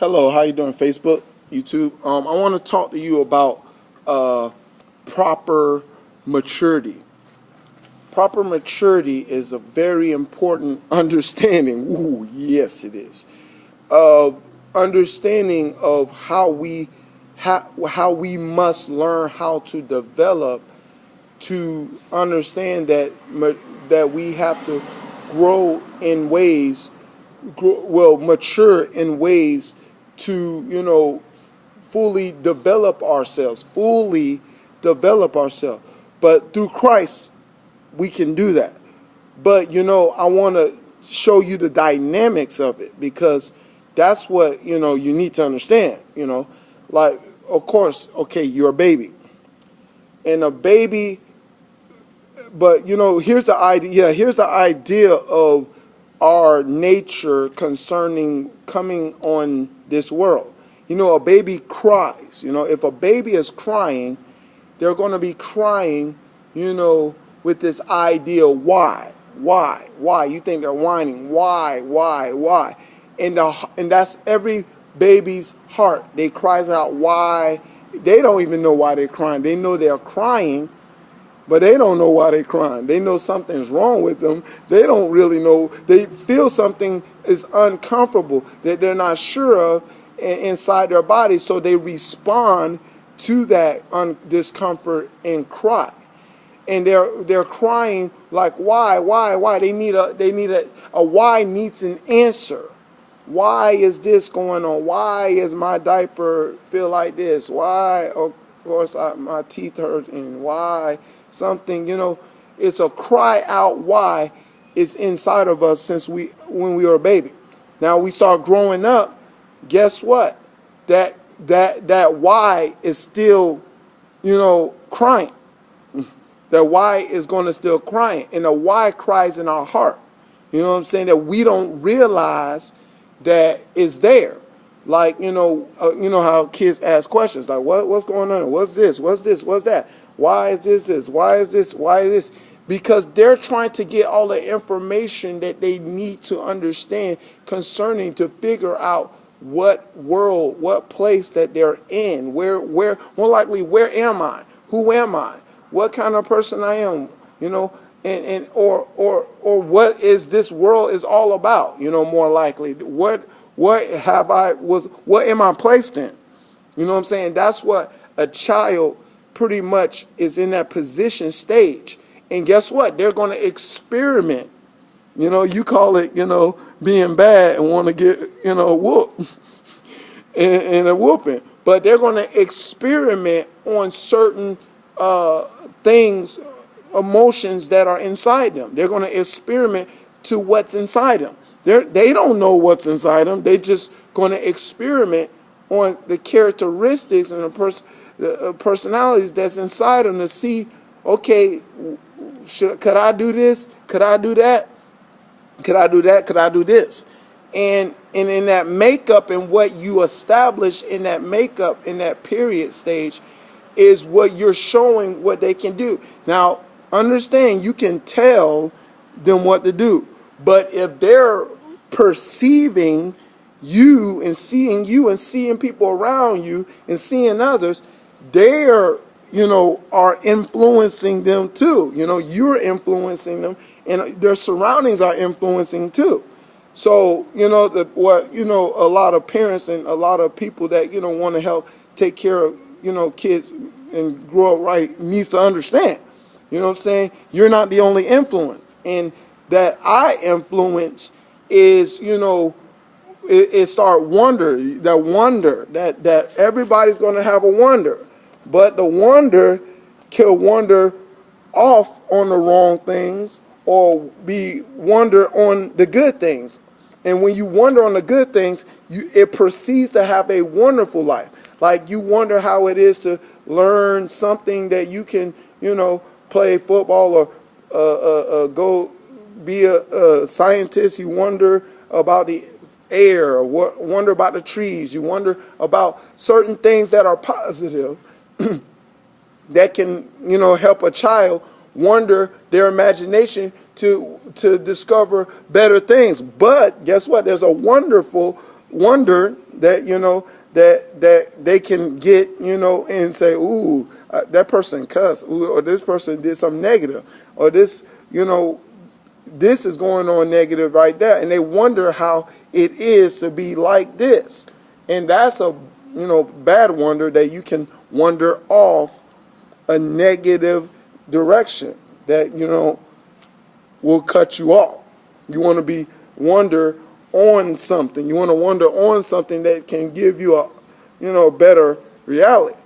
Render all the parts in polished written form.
Hello, how you doing, Facebook, YouTube? I want to talk to you about proper maturity. Proper maturity is a very important understanding. Ooh, yes, it is. Of understanding of how we must learn how to develop to understand that we have to grow in ways, mature in ways to fully develop ourselves. But through Christ, we can do that. But I want to show you the dynamics of it, because that's what you need to understand. Like, of course, okay, you're a baby, and a baby. But here's the idea. Yeah, here's the idea of our nature concerning coming on this world. A baby cries. If a baby is crying, they're going to be crying, with this idea, why? You think they're whining, why? And that's every baby's heart. They cries out, why? They don't even know why they're crying. They know they're crying, but they don't know why they're crying. They know something's wrong with them. They don't really know. They feel something is uncomfortable that they're not sure of inside their body, so they respond to that discomfort and cry. And they're crying like, why? They need a why needs an answer. Why is this going on? Why is my diaper feel like this? Why, of course, my teeth hurt, and why something, it's a cry out why is inside of us when we were a baby. Now we start growing up, guess what? That why is still, crying. That why is going to still crying, and the why cries in our heart. You know what I'm saying? That we don't realize that it's there. Like, how kids ask questions like, what's going on? What's this? What's that? Why is this? Why is this? Why is this? Because they're trying to get all the information that they need to understand concerning to figure out what world, what place that they're in, where, more likely, where am I? Who am I? What kind of person I am? Or what is this world is all about? More likely, what am I placed in? You know what I'm saying? That's what a child pretty much is in that position stage. And guess what? They're going to experiment. You call it, being bad and want to get, whooped and a whooping. But they're going to experiment on certain things, emotions that are inside them. They're going to experiment to what's inside them. They don't know what's inside them. They're just going to experiment on the characteristics and the personalities that's inside them to see, okay, could I do this? Could I do that? Could I do that? Could I do this? And in that makeup and what you establish in that makeup, in that period stage, is what you're showing what they can do. Now, understand, you can tell them what to do. But if they're perceiving you and seeing people around you and seeing others, they're, are influencing them too. You're influencing them, and their surroundings are influencing too. So, a lot of parents and a lot of people that, want to help take care of, kids and grow up right needs to understand. You know what I'm saying? You're not the only influence. And that I influence is, it start wonder that everybody's going to have a wonder. But the wonder can wander off on the wrong things or be wonder on the good things. And when you wonder on the good things, it proceeds to have a wonderful life. Like, you wonder how it is to learn something that you can, play football or go be a scientist. You wonder about the air, or wonder about the trees. You wonder about certain things that are positive that can, help a child wonder their imagination to discover better things. But guess what? There's a wonderful wonder that, that they can get, and say, ooh, that person cussed, ooh, or this person did something negative, or this, this is going on negative right there. And they wonder how it is to be like this. And that's a, bad wonder, that you can wander off a negative direction that, will cut you off. You want to be wonder on something. You want to wonder on something that can give you a, better reality.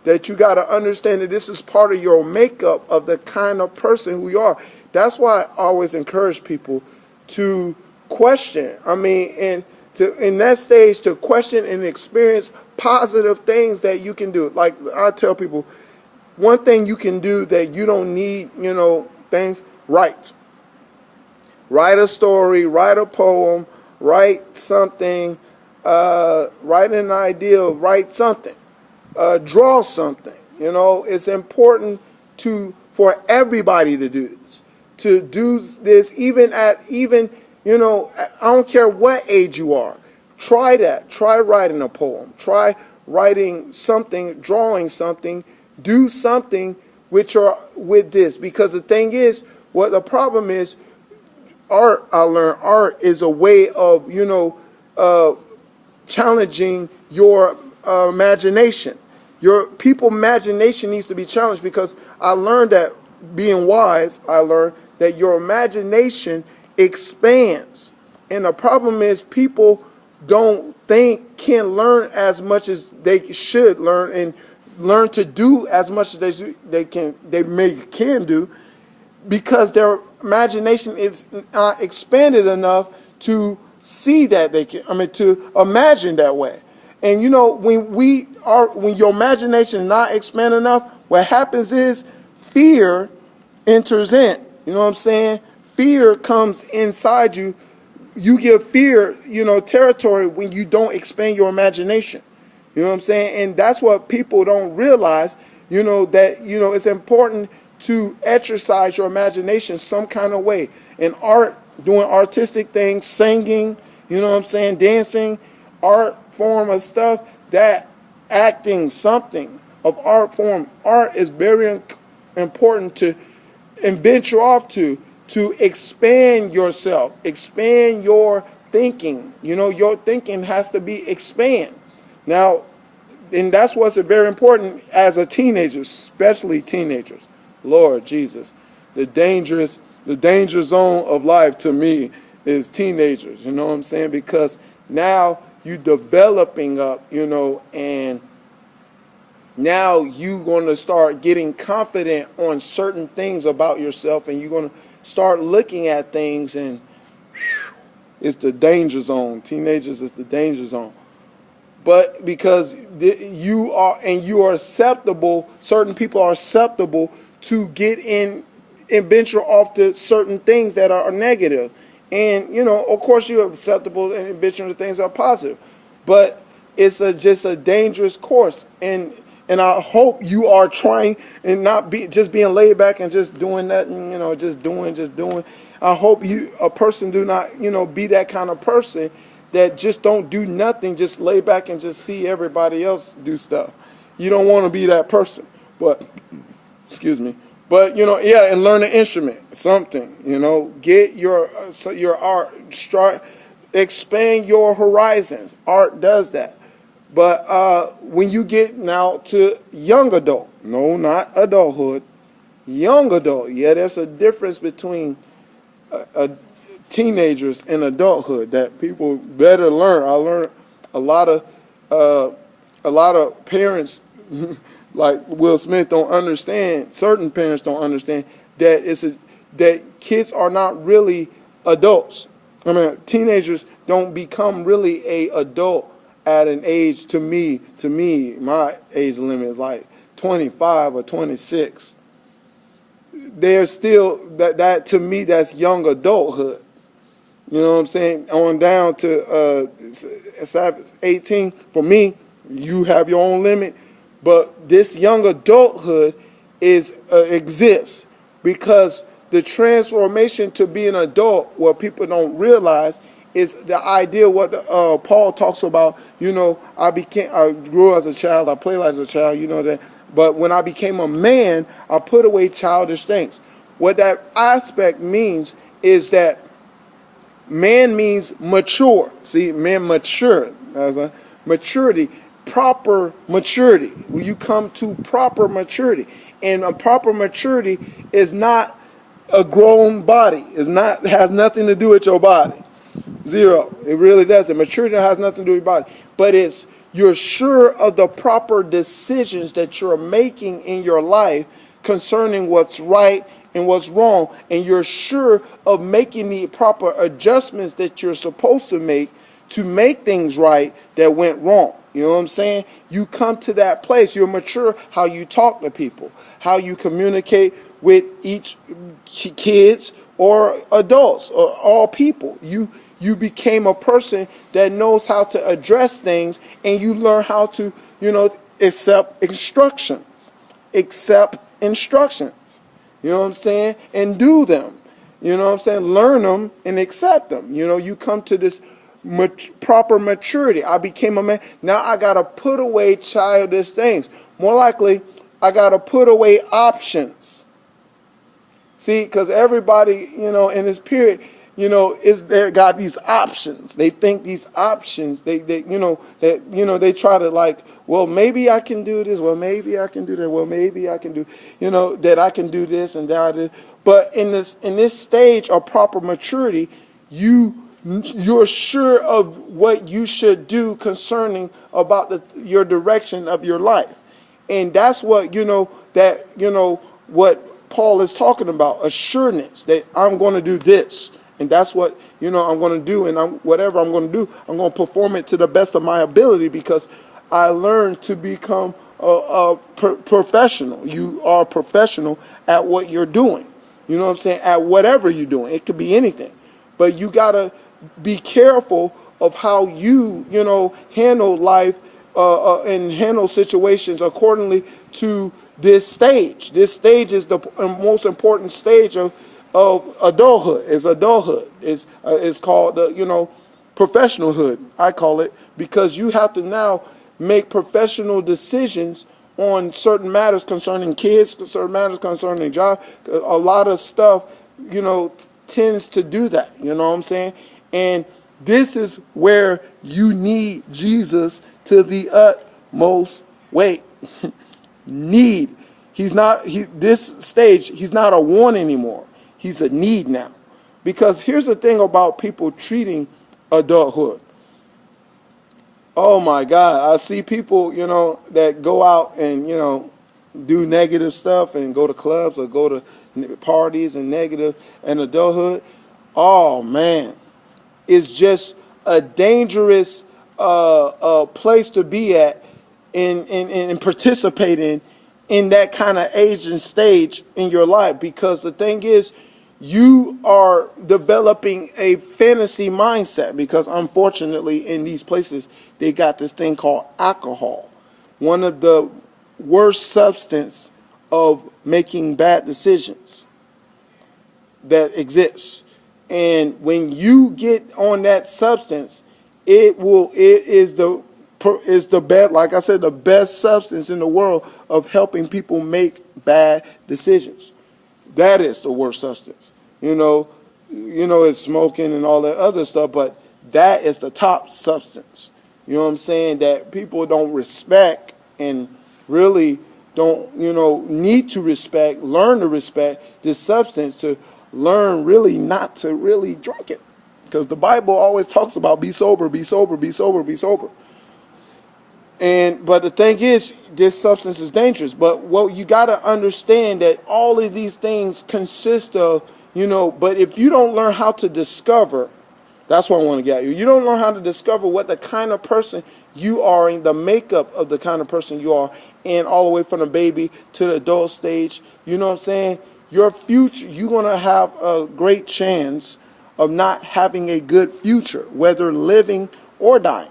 That you got to understand that this is part of your makeup of the kind of person who you are. That's why I always encourage people to question. I mean, and to in that stage to question and experience positive things that you can do. Like I tell people, one thing you can do that you don't need, things, write. Write a story, write a poem, write something, write an idea, write something, draw something. It's important for everybody to do this. To do this even I don't care what age you are. Try that. Try writing a poem. Try writing something, drawing something, do something with this. Because the thing is, what the problem is, I learned art is a way of, challenging your imagination. Your people imagination needs to be challenged, because I learned that being wise, I learned that your imagination expands. And the problem is people don't can learn as much as they should learn, and learn to do as much as they can do, because their imagination is expanded enough to see that to imagine that way. And when your imagination is not expanded enough, what happens is fear enters in. You know what I'm saying? Fear comes inside you. You give fear, territory when you don't expand your imagination. You know what I'm saying? And that's what people don't realize, that, it's important to exercise your imagination some kind of way. In art, doing artistic things, singing, dancing, art form of stuff, that acting something of art form. Art is very important to venture off to expand yourself, expand your thinking. Your thinking has to be expand. Now, and that's what's very important as a teenager, especially teenagers. Lord Jesus, the danger zone of life to me is teenagers. You know what I'm saying? Because now you developing up, and now you're going to start getting confident on certain things about yourself, and you're going to start looking at things, and it's the danger zone. Teenagers is the danger zone. But because you are acceptable, certain people are acceptable to get in and venture off to certain things that are negative. And, of course you're acceptable and venturing to things that are positive. But it's just a dangerous course. And I hope you are trying and not just being laid back and just doing nothing, just doing. I hope a person do not, be that kind of person that just don't do nothing, just lay back and just see everybody else do stuff. You don't want to be that person. But, excuse me. But, and learn an instrument, something, get your art, expand your horizons. Art does that. But when you get now to young adult, no, not adulthood, young adult, there's a difference between teenagers and adulthood that people better learn. I learned a lot of parents like Will Smith don't understand. Certain parents don't understand that that kids are not really adults. I mean, teenagers don't become really a adult at an age. To me, my age limit is like 25 or 26. They're still that to me, that's young adulthood. You know what I'm saying? On down to 18. For me, you have your own limit, but this young adulthood exists because the transformation to be an adult, what people don't realize, is the idea what Paul talks about. I grew as a child, I played as a child, that. But when I became a man, I put away childish things. What that aspect means is that man means mature. See, man mature. Maturity, proper maturity. When you come to proper maturity. And a proper maturity is not a grown body. Has nothing to do with your body. Zero. It really doesn't. Maturity has nothing to do with your body. But you're sure of the proper decisions that you're making in your life concerning what's right and what's wrong. And you're sure of making the proper adjustments that you're supposed to make things right that went wrong. You know what I'm saying? You come to that place. You're mature how you talk to people, how you communicate with each kids or adults or all people. You became a person that knows how to address things, and you learn how to, accept instructions. Accept instructions. You know what I'm saying? And do them. You know what I'm saying? Learn them and accept them. You come to this proper maturity. I became a man. Now I got to put away childish things. More likely, I got to put away options. See, because everybody, in this period, got these options. They think these options, they try to like, well, maybe I can do this. Well, maybe I can do that. Well, maybe I can do, that I can do this and that. But in this stage of proper maturity, you're sure of what you should do concerning about your direction of your life. And that's what, what Paul is talking about, assurance that I'm going to do this. And that's what, I'm going to do. And whatever I'm going to do, I'm going to perform it to the best of my ability because I learned to become a professional. You are a professional at what you're doing. You know what I'm saying? At whatever you're doing. It could be anything. But you got to be careful of how you, handle life and handle situations accordingly to this stage. This stage is the most important stage of adulthood. Is adulthood. It's called professionalhood. I call it, because you have to now make professional decisions on certain matters concerning kids, certain matters concerning job. A lot of stuff, tends to do that. You know what I'm saying? And this is where you need Jesus to the utmost weight. Need. This stage, he's not a want anymore. He's a need now. Because here's the thing about people treating adulthood. Oh my God. I see people, that go out and, do negative stuff and go to clubs or go to parties and negative and adulthood. Oh man. It's just a dangerous place to be at and participating in that kind of age and stage in your life, because the thing is, you are developing a fantasy mindset, because unfortunately in these places they got this thing called alcohol, one of the worst substance of making bad decisions that exists. And when you get on that substance, it is the best, like I said, the best substance in the world of helping people make bad decisions. That is the worst substance. It's smoking and all that other stuff, but that is the top substance. You know what I'm saying? That people don't respect and really don't, need to respect, learn to respect this substance, to learn really not to really drink it. Because the Bible always talks about be sober, be sober, be sober, be sober. But the thing is, this substance is dangerous. But what you got to understand that all of these things consist of, but if you don't learn how to discover, that's what I want to get at you. You don't learn how to discover what the kind of person you are and the makeup of the kind of person you are, and all the way from the baby to the adult stage. You know what I'm saying? Your future, you're going to have a great chance of not having a good future, whether living or dying.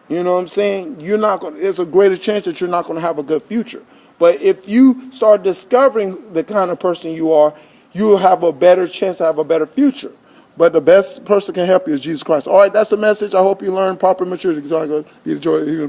You know what I'm saying? There's a greater chance that you're not going to have a good future. But if you start discovering the kind of person you are, you'll have a better chance to have a better future. But the best person can help you is Jesus Christ. All right, that's the message. I hope you learn proper maturity. So I go be the joy.